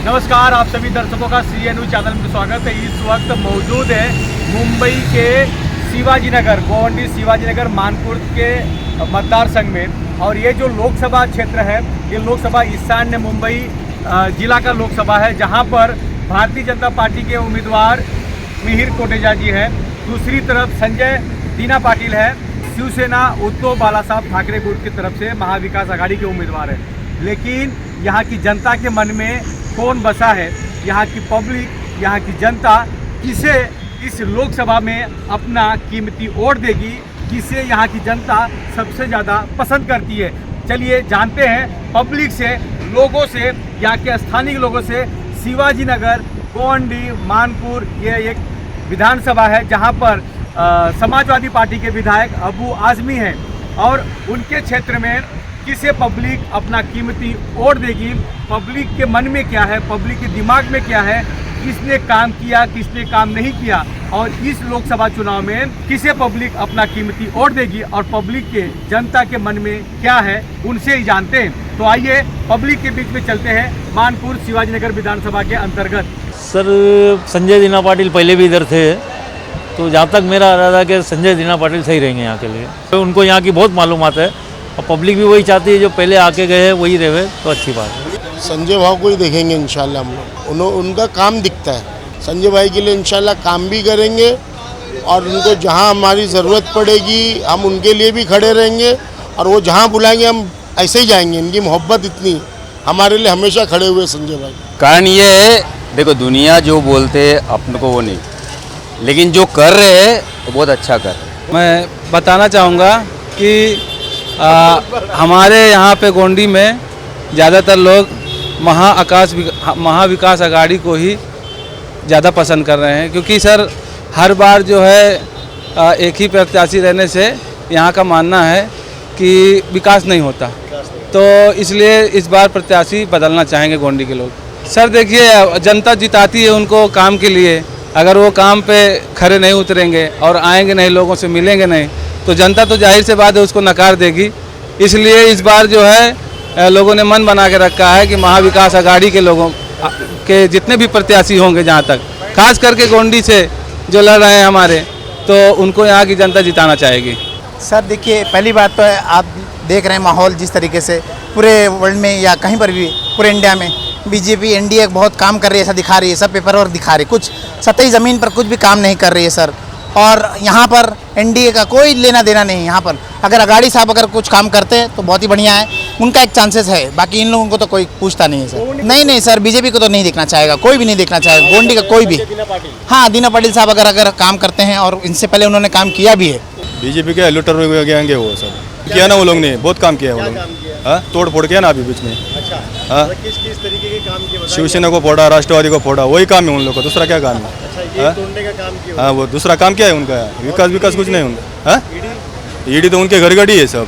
नमस्कार, आप सभी दर्शकों का CNU चैनल में स्वागत है। इस वक्त मौजूद है मुंबई के शिवाजी नगर, गोवंडी शिवाजी नगर मानपुर के मतदार संघ में। और ये जो लोकसभा क्षेत्र है, ये लोकसभा ईशान्य मुंबई जिला का लोकसभा है, जहां पर भारतीय जनता पार्टी के उम्मीदवार मिहिर कोटेचा जी हैं। दूसरी तरफ संजय दीना पाटिल है, शिवसेना उद्धव बालासाहेब ठाकरे गुट की तरफ से महाविकास आघाड़ी के उम्मीदवार है। लेकिन यहाँ की जनता के मन में कौन बसा है, यहाँ की पब्लिक, यहाँ की जनता किसे इस लोकसभा में अपना कीमती वोट देगी, किसे यहाँ की जनता सबसे ज़्यादा पसंद करती है। चलिए जानते हैं पब्लिक से, लोगों से, यहाँ के स्थानीय लोगों से। शिवाजी नगर, गोवंडी, मानपुर ये एक विधानसभा है जहाँ पर समाजवादी पार्टी के विधायक अबू आजमी हैं और उनके क्षेत्र में किसे पब्लिक अपना कीमती वोट देगी, पब्लिक के मन में क्या है, पब्लिक के दिमाग में क्या है, किसने काम किया, किसने काम नहीं किया, और इस लोकसभा चुनाव में किसे पब्लिक अपना कीमती वोट देगी और पब्लिक के, जनता के मन में क्या है, उनसे ही जानते हैं। तो आइए पब्लिक के बीच में चलते हैं मानपुर शिवाजी नगर विधानसभा के अंतर्गत। सर, संजय दीना पाटिल पहले भी इधर थे, तो जहाँ तक मेरा इरादा है कि संजय दीना पाटिल सही रहेंगे यहाँ के लिए। तो उनको यहाँ की बहुत मालूमात है और पब्लिक भी वही चाहती है, जो पहले आके गए हैं वही रहे, तो अच्छी बात है। संजय भाई को ही देखेंगे इंशाल्लाह हम लोग। उनका काम दिखता है, संजय भाई के लिए इंशाल्लाह काम भी करेंगे और उनको जहां हमारी ज़रूरत पड़ेगी हम उनके लिए भी खड़े रहेंगे और वो जहां बुलाएंगे हम ऐसे ही जाएंगे। इनकी मोहब्बत इतनी, हमारे लिए हमेशा खड़े हुए संजय भाई। कारण ये है, देखो दुनिया जो बोलते हैं अपने को वो नहीं, लेकिन जो कर रहे हैं वो बहुत अच्छा कर रहे हैं। मैं बताना चाहूँगा कि हमारे यहाँ पे गोंडी में ज़्यादातर लोग महाविकास आघाड़ी को ही ज़्यादा पसंद कर रहे हैं, क्योंकि सर हर बार जो है एक ही प्रत्याशी रहने से यहाँ का मानना है कि विकास नहीं होता, तो इसलिए इस बार प्रत्याशी बदलना चाहेंगे गोंडी के लोग। सर देखिए, जनता जिताती है उनको काम के लिए, अगर वो काम पे खड़े नहीं उतरेंगे और आएंगे नहीं, लोगों से मिलेंगे नहीं, तो जनता तो जाहिर से बात है उसको नकार देगी। इसलिए इस बार जो है लोगों ने मन बना के रखा है कि महाविकास आघाड़ी के लोगों के जितने भी प्रत्याशी होंगे, जहाँ तक खास करके गोंडी से जो लड़ रहे हैं हमारे, तो उनको यहाँ की जनता जिताना चाहेगी। सर देखिए, पहली बात तो है, आप देख रहे हैं माहौल जिस तरीके से पूरे वर्ल्ड में या कहीं पर भी पूरे इंडिया में बीजेपी एनडीए बहुत काम कर रही है, ऐसा दिखा रही है, सब पेपर वर्क दिखा रही है, कुछ सतही ज़मीन पर कुछ भी काम नहीं कर रही है सर। और यहाँ पर एनडीए का कोई लेना देना नहीं है। यहाँ पर अगर आघाड़ी साहब अगर कुछ काम करते हैं तो बहुत ही बढ़िया है, उनका एक चांसेस है, बाकी इन लोगों को तो कोई पूछता नहीं है सर। नहीं सर, बीजेपी को तो नहीं देखना चाहेगा, कोई भी नहीं देखना चाहेगा, गोंडी का कोई भी। हाँ, दीना पाटिल साहब अगर काम करते हैं और इनसे पहले उन्होंने काम किया भी है। बीजेपी के लुटर गएंगे वो सब किया ना, वो लोग ने बहुत काम किया है वो लोग। हाँ, तोड़ फोड़ किया ना अभी बीच में। हाँ, किस तरीके के काम किए? शिवसेना को फोड़ा, राष्ट्रवादी को फोड़ा, वही काम है उन लोग का, दूसरा क्या काम है? तोड़ने का काम किया? हाँ, वो दूसरा काम क्या है उनका? विकास कुछ नहीं उनका। हाँ, ईडी तो उनके घर गड़ी है सब।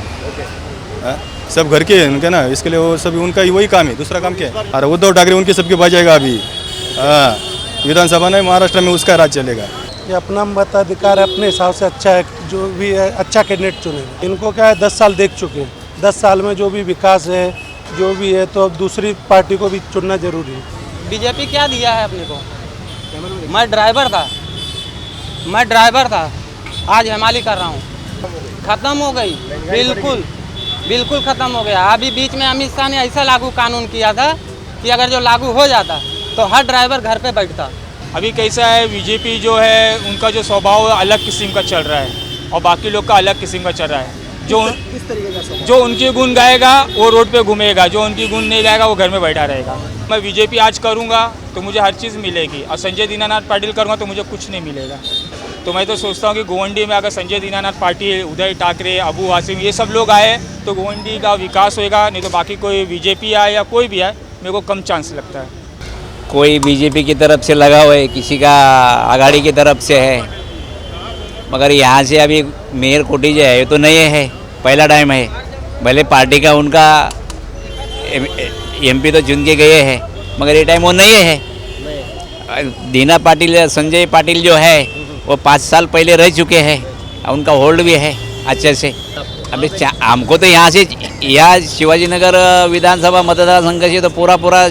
सब घर के है उनके ना, इसके लिए वो सब उनका ही वही काम है, दूसरा काम क्या है? अरे उद्धव ठाकरे उनके सबके पास जाएगा अभी। हाँ, विधानसभा में महाराष्ट्र में उसका राज चलेगा। ये अपना मताधिकार अपने हिसाब से अच्छा है, जो भी है अच्छा कैंडिडेट चुने। इनको क्या है, 10 साल देख चुके हैं, 10 साल में जो भी विकास है, जो भी है, तो अब दूसरी पार्टी को भी चुनना जरूरी है। बीजेपी क्या दिया है अपने को? मैं ड्राइवर था, आज हमाली कर रहा हूँ। ख़त्म हो गई, बिल्कुल ख़त्म हो गया। अभी बीच में अमित शाह ने ऐसा लागू कानून किया था कि अगर जो लागू हो जाता तो हर ड्राइवर घर पे बैठता। अभी कैसा है, बीजेपी जो है उनका जो स्वभाव अलग किस्म का चल रहा है और बाकी लोग का अलग किस्म का चल रहा है। जो उनके गुण गाएगा वो रोड पे घूमेगा, जो उनकी गुण नहीं गाएगा वो घर में बैठा रहेगा। मैं बीजेपी आज करूँगा तो मुझे हर चीज़ मिलेगी, और संजय दीनानाथ पाटिल करूँगा तो मुझे कुछ नहीं मिलेगा। तो मैं तो सोचता हूँ कि गोवंडी में अगर संजय दीनानाथ पाटिल, उदय ठाकरे, अबू आसिम ये सब लोग आए तो गोवंडी का विकास होएगा, नहीं तो बाकी कोई बीजेपी आए या कोई भी आए, मेरे को कम चांस लगता है। कोई बीजेपी की तरफ से लगा हुआ है, किसी का आघाड़ी की तरफ से है, मगर यहाँ से अभी मिहिर कोटेचा है तो नहीं है, पहला टाइम है। भले पार्टी का उनका एमपी तो चुन के गए हैं, मगर ये टाइम वो नहीं है। दीना पाटिल, संजय पाटिल जो है वो 5 साल पहले रह चुके हैं, उनका होल्ड भी है अच्छे से। अभी हमको तो यहाँ से शिवाजी नगर विधानसभा मतदार संघ से तो पूरा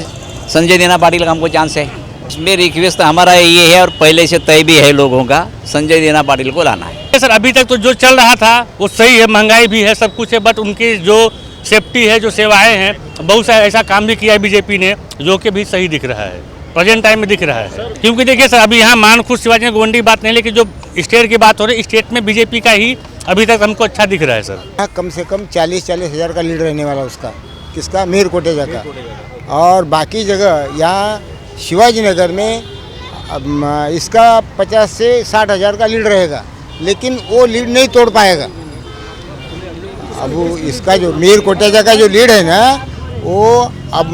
संजय दीना पाटिल का हमको चांस है। इसमें रिक्वेस्ट हमारा ये है और पहले से तय भी है लोगों का, संजय दीना पाटिल को लाना है। सर अभी तक तो जो चल रहा था वो सही है, महंगाई भी है, सब कुछ है, बट उनकी जो सेफ्टी है, जो सेवाएं हैं, बहुत सा ऐसा काम भी किया है बीजेपी ने जो कि भी सही दिख रहा है, प्रेजेंट टाइम में दिख रहा है। क्योंकि देखिए सर अभी यहाँ मानखुर्द शिवाजी गोवंडी बात नहीं, लेकिन जो स्टेट की बात हो रही है, स्टेट में बीजेपी का ही अभी तक हमको अच्छा दिख रहा है सर। यहाँ कम से कम 40-40 हज़ार का लीड रहने वाला उसका, किसका, मीर कोटेचा का। और बाकी जगह यहाँ शिवाजी नगर में इसका 50 से 60 हज़ार का लीड रहेगा, लेकिन वो लीड नहीं तोड़ पाएगा। अब वो इसका जो मीर कोटेचा का जो लीड है ना, वो अब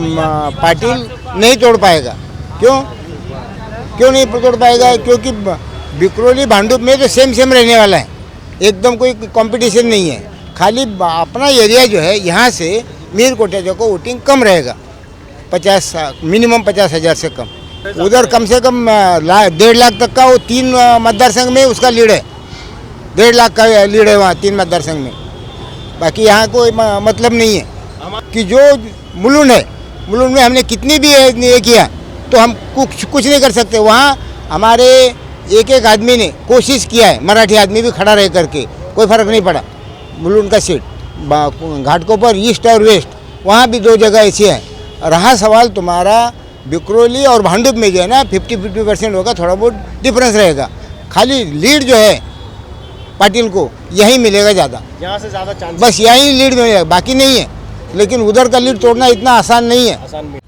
पाटिल नहीं तोड़ पाएगा। क्यों नहीं तोड़ पाएगा? क्योंकि बिकरोली भांडुप में तो सेम रहने वाला है, एकदम कोई कंपटीशन नहीं है। खाली अपना एरिया जो है, यहाँ से मीर कोटेचा को वोटिंग कम रहेगा, मिनिमम 50 हज़ार से कम। उधर कम से कम 1.5 लाख तक का वो 3 मतदार संघ में उसका लीड है, 1.5 लाख का लीड है वहाँ 3 मतदार संघ में। बाकी यहाँ कोई मतलब नहीं है कि जो मुलुंड है, मुलुंड में हमने कितनी भी ये किया तो हम कुछ नहीं कर सकते। वहाँ हमारे एक आदमी ने कोशिश किया है, मराठी आदमी भी खड़ा रह करके, कोई फ़र्क नहीं पड़ा। मुलुंड का सीट घाटकोपर ईस्ट और वेस्ट, वहाँ भी 2 जगह ऐसी है। रहा सवाल तुम्हारा बिकरोली और भांडुप में जो है ना, 50-50% होगा, थोड़ा बहुत डिफरेंस रहेगा। खाली लीड जो है पाटिल को यही मिलेगा ज़्यादा, यहाँ से ज़्यादा चांस, बस यही लीड मिलेगा, बाकी नहीं है। लेकिन उधर का लीड तोड़ना इतना आसान नहीं है।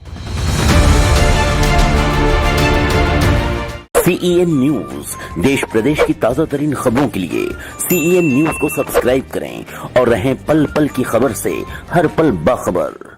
CEN न्यूज देश प्रदेश की ताजा तरीन खबरों के लिए CEN न्यूज को सब्सक्राइब करें और रहें पल पल की खबर से हर पल बाखबर।